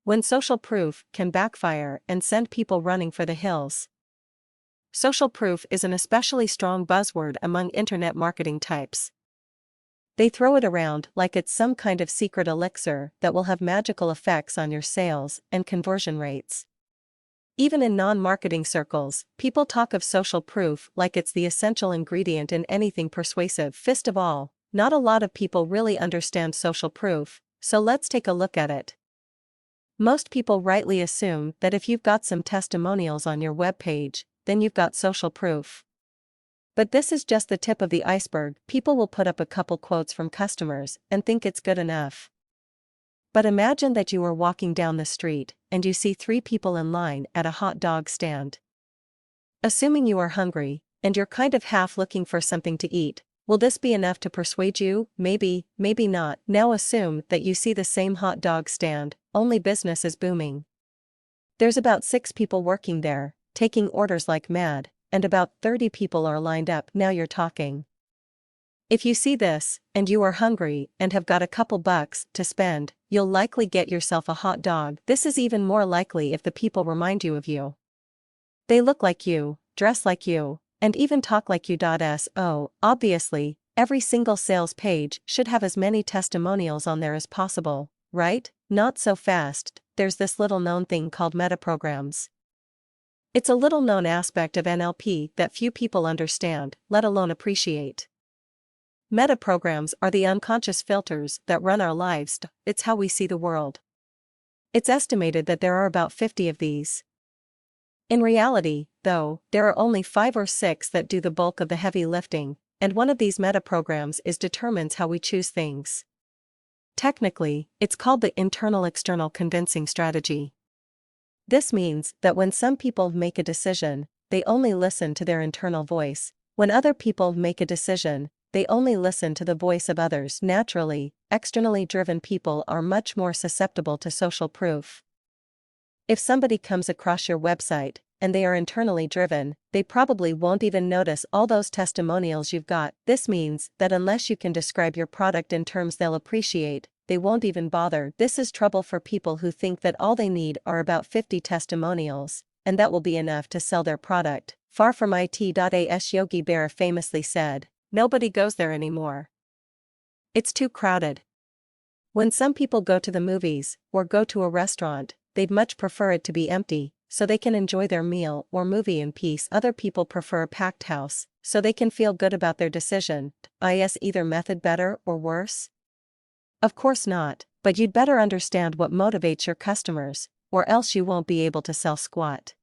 When social proof can backfire and send people running for the hills. Social proof is an especially strong buzzword among internet marketing types. They throw it around like it's some kind of secret elixir that will have magical effects on your sales and conversion rates. Even in non-marketing circles, people talk of social proof like it's the essential ingredient in anything persuasive. First of all, not a lot of people really understand social proof, so let's take a look at it. Most people rightly assume that if you've got some testimonials on your webpage, then you've got social proof. But this is just the tip of the iceberg. People will put up a couple quotes from customers and think it's good enough. But imagine that you are walking down the street and you see 3 people in line at a hot dog stand. Assuming you are hungry and you're kind of half looking for something to eat, will this be enough to persuade you? Maybe, maybe not. Now assume that you see the same hot dog stand, only business is booming. There's about 6 people working there, taking orders like mad, and about 30 people are lined up. Now you're talking. If you see this, and you are hungry and have got a couple bucks to spend, you'll likely get yourself a hot dog. This is even more likely if the people remind you of you. They look like you, dress like you, and even talk like you. So, obviously, every single sales page should have as many testimonials on there as possible, right? Not so fast. There's this little known thing called metaprograms. It's a little known aspect of NLP that few people understand, let alone appreciate. Metaprograms are the unconscious filters that run our lives. It's how we see the world. It's estimated that there are about 50 of these. In reality, though, there are only 5 or 6 that do the bulk of the heavy lifting, and one of these metaprograms determines how we choose things. Technically, it's called the internal-external convincing strategy. This means that when some people make a decision, they only listen to their internal voice. When other people make a decision, they only listen to the voice of others. Naturally, externally driven people are much more susceptible to social proof. If somebody comes across your website, and they are internally driven, they probably won't even notice all those testimonials you've got. This means that unless you can describe your product in terms they'll appreciate, they won't even bother. This is trouble for people who think that all they need are about 50 testimonials, and that will be enough to sell their product. Far from it. As Yogi Berra famously said, nobody goes there anymore. It's too crowded. When some people go to the movies, or go to a restaurant, they'd much prefer it to be empty, so they can enjoy their meal or movie in peace. Other people prefer a packed house, so they can feel good about their decision. Is either method better or worse? Of course not, but you'd better understand what motivates your customers, or else you won't be able to sell squat.